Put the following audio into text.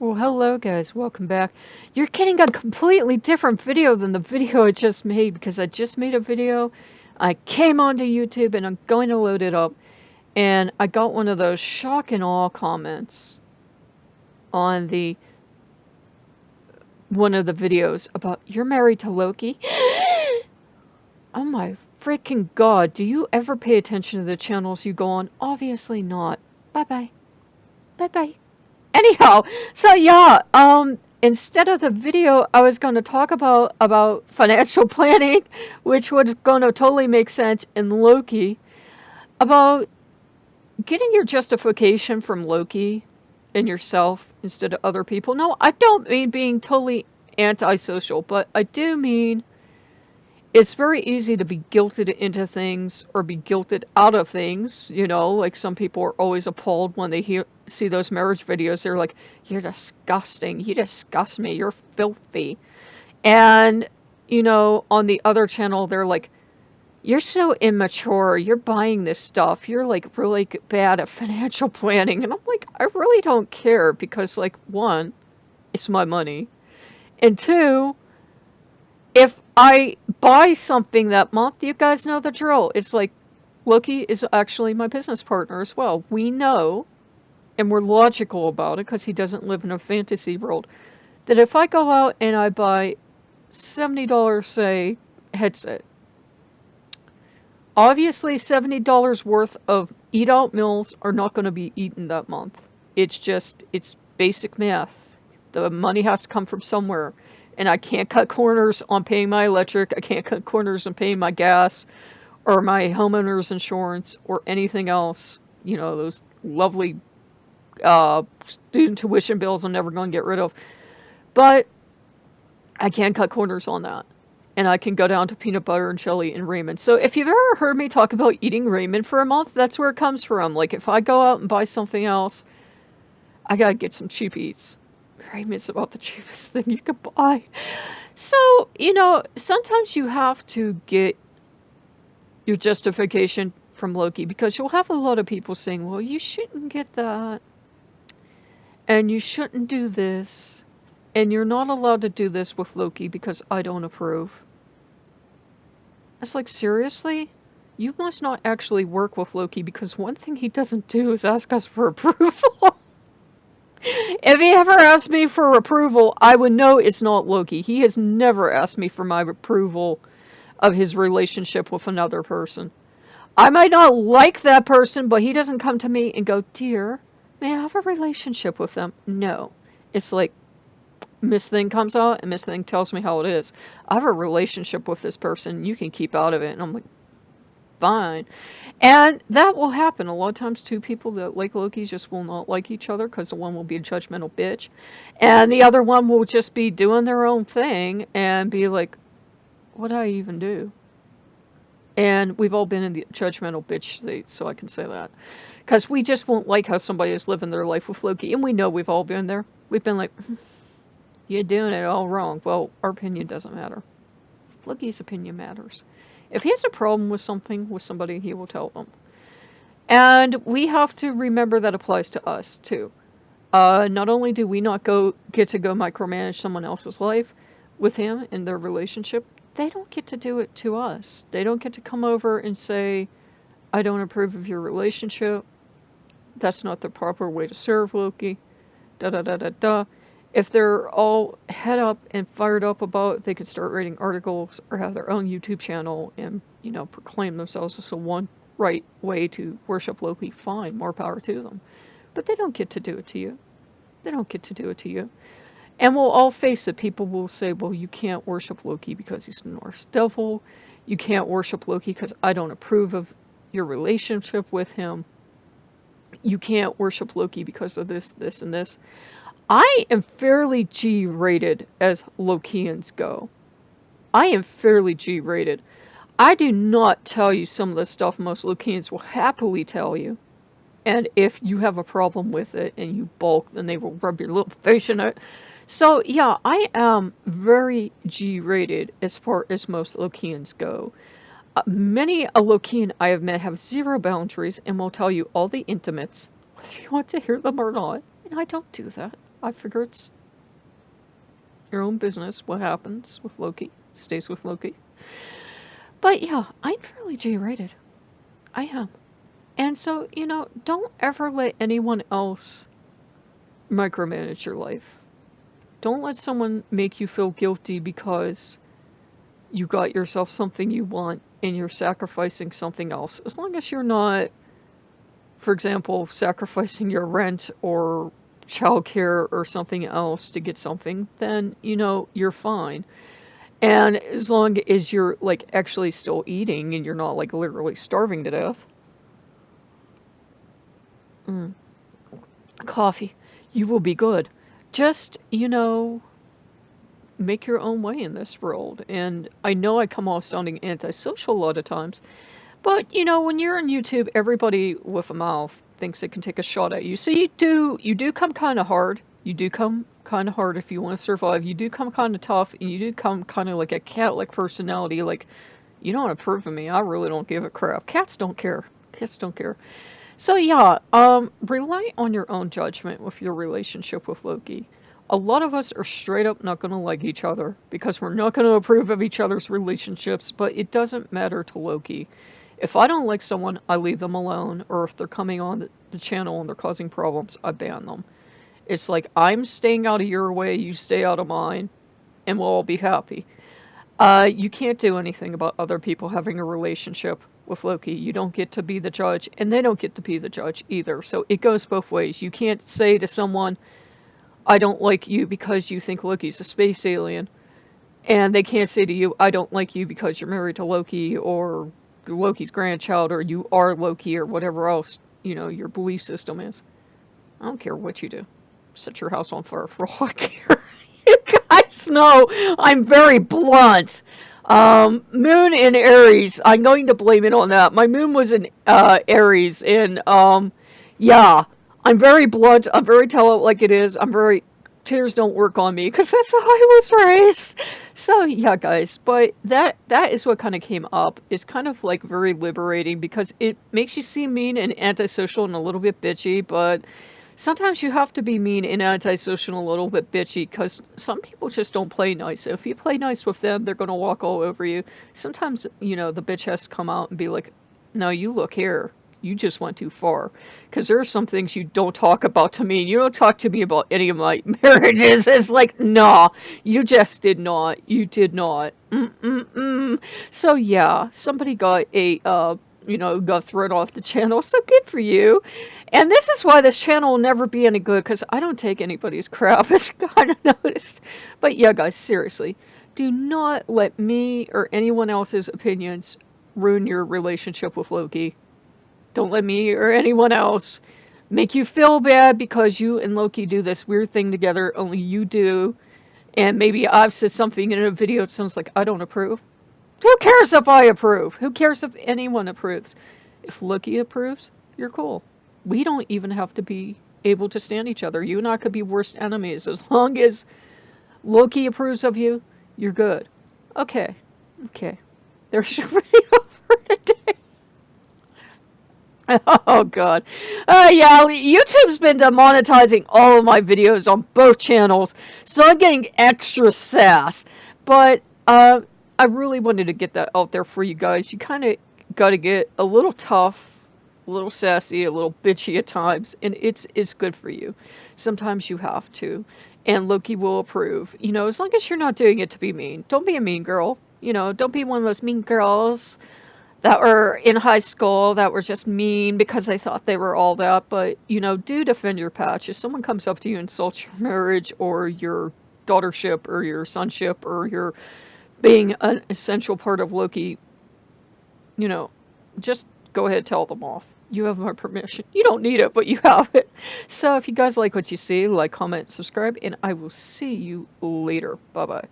Well, hello guys, welcome back. You're getting a completely different video than the video I just made because I just made a video. I came onto YouTube and I'm going to load it up, and I got one of those shock and awe comments on one of the videos about you're married to Loki. Oh my freaking god, do you ever pay attention to the channels you go on? Obviously not. Bye bye. Bye bye. Anyhow, so yeah, instead of the video, I was going to talk about financial planning, which was going to totally make sense in Loki, about getting your justification from Loki and yourself instead of other people. No, I don't mean being totally antisocial, but I do mean it's very easy to be guilted into things or be guilted out of things, like some people are always appalled when they see those marriage videos. They're like, you're disgusting, you disgust me, you're filthy. And, on the other channel, they're like, you're so immature, you're buying this stuff, you're like really bad at financial planning. And I'm like, I really don't care because, like, one, it's my money. And two, if I buy something that month, you guys know the drill. It's like Loki is actually my business partner as well. We know, and we're logical about it because he doesn't live in a fantasy world, that if I go out and I buy $70, say, headset, obviously $70 worth of eat-out meals are not going to be eaten that month. It's basic math. The money has to come from somewhere. And I can't cut corners on paying my electric. I can't cut corners on paying my gas or my homeowner's insurance or anything else. Those lovely student tuition bills I'm never going to get rid of. But I can't cut corners on that. And I can go down to peanut butter and jelly and ramen. So if you've ever heard me talk about eating ramen for a month, that's where it comes from. Like if I go out and buy something else, I gotta get some cheap eats. Ramen's about the cheapest thing you could buy. So, sometimes you have to get your justification from Loki because you'll have a lot of people saying, well, you shouldn't get that. And you shouldn't do this. And you're not allowed to do this with Loki because I don't approve. It's like, seriously? You must not actually work with Loki because one thing he doesn't do is ask us for approval. If he ever asked me for approval, I would know it's not Loki. He has never asked me for my approval of his relationship with another person. I might not like that person, but he doesn't come to me and go, dear, may I have a relationship with them? No. It's like, Miss Thing comes out and Miss Thing tells me how it is. I have a relationship with this person. You can keep out of it. And I'm like, fine. And that will happen. A lot of times two people that like Loki just will not like each other because the one will be a judgmental bitch and the other one will just be doing their own thing and be like, what did I even do? And we've all been in the judgmental bitch state, so I can say that. Because we just won't like how somebody is living their life with Loki. And we know we've all been there. We've been like, you're doing it all wrong. Well, our opinion doesn't matter. Loki's opinion matters. If he has a problem with something, with somebody, he will tell them. And we have to remember that applies to us, too. Not only do we not get to go micromanage someone else's life with him in their relationship, they don't get to do it to us. They don't get to come over and say, I don't approve of your relationship. That's not the proper way to serve Loki. Da-da-da-da-da. If they're all head up and fired up about it, they could start writing articles or have their own YouTube channel and, proclaim themselves as the one right way to worship Loki. Fine, more power to them. But they don't get to do it to you. They don't get to do it to you. And we'll all face it. People will say, well, you can't worship Loki because he's the Norse devil. You can't worship Loki because I don't approve of your relationship with him. You can't worship Loki because of this, this, and this. I am fairly G-rated as Lokeans go. I am fairly G-rated. I do not tell you some of the stuff most Lokeans will happily tell you. And if you have a problem with it and you balk, then they will rub your little face in it. So, yeah, I am very G-rated as far as most Lokeans go. Many a Lokean I have met have zero boundaries and will tell you all the intimates, whether you want to hear them or not. And I don't do that. I figure it's your own business what happens with Loki. Stays with Loki. But yeah, I'm fairly G-rated. I am. And so, don't ever let anyone else micromanage your life. Don't let someone make you feel guilty because you got yourself something you want and you're sacrificing something else. As long as you're not, for example, sacrificing your rent or childcare or something else to get something, then, you're fine. And as long as you're, like, actually still eating and you're not, like, literally starving to death. Coffee. You will be good. Just, make your own way in this world. And I know I come off sounding antisocial a lot of times, but, when you're on YouTube, everybody with a mouth thinks they can take a shot at you. So you do come kind of hard. You do come kind of hard if you want to survive. You do come kind of tough, and you do come kind of like a cat-like personality. Like, you don't approve of me. I really don't give a crap. Cats don't care. Cats don't care. So yeah, rely on your own judgment with your relationship with Loki. A lot of us are straight up not going to like each other because we're not going to approve of each other's relationships, but it doesn't matter to Loki. If I don't like someone, I leave them alone, or if they're coming on the channel and they're causing problems, I ban them. It's like, I'm staying out of your way, you stay out of mine, and we'll all be happy. You can't do anything about other people having a relationship with Loki. You don't get to be the judge, and they don't get to be the judge either. So it goes both ways. You can't say to someone, I don't like you because you think Loki's a space alien, and they can't say to you, I don't like you because you're married to Loki, or Loki's grandchild, or you are Loki, or whatever else, your belief system is. I don't care what you do. Set your house on fire for all I care. You guys know I'm very blunt. Moon in Aries. I'm going to blame it on that. My moon was in Aries, and yeah, I'm very blunt. I'm very tell it like it is. I'm very tears don't work on me because that's how I was raised. So yeah, guys, but that is what kind of came up. It's kind of like very liberating because it makes you seem mean and antisocial and a little bit bitchy, but sometimes you have to be mean and antisocial and a little bit bitchy because some people just don't play nice. If you play nice with them, they're going to walk all over you. Sometimes, the bitch has to come out and be like, no, you look here. You just went too far. Because there are some things you don't talk about to me. You don't talk to me about any of my marriages. It's like, nah, you just did not. You did not. So yeah, somebody got got thrown off the channel. So good for you. And this is why this channel will never be any good, because I don't take anybody's crap, as you kind of noticed. But yeah, guys, seriously, do not let me or anyone else's opinions ruin your relationship with Loki. Don't let me or anyone else make you feel bad because you and Loki do this weird thing together, only you do. And maybe I've said something in a video that sounds like I don't approve. Who cares if I approve? Who cares if anyone approves? If Loki approves, you're cool. We don't even have to be able to stand each other. You and I could be worst enemies. As long as Loki approves of you, you're good. Okay. There's your video for today. Oh, God. Yeah, YouTube's been demonetizing all of my videos on both channels, so I'm getting extra sass. But I really wanted to get that out there for you guys. You kind of got to get a little tough, a little sassy, a little bitchy at times, and it's good for you. Sometimes you have to, and Loki will approve. As long as you're not doing it to be mean. Don't be a mean girl. Don't be one of those mean girls that were in high school that were just mean because they thought they were all that. But, do defend your patch. If someone comes up to you and insults your marriage or your daughtership or your sonship or your being an essential part of Loki, just go ahead and tell them off. You have my permission. You don't need it, but you have it. So if you guys like what you see, like, comment, subscribe, and I will see you later. Bye-bye.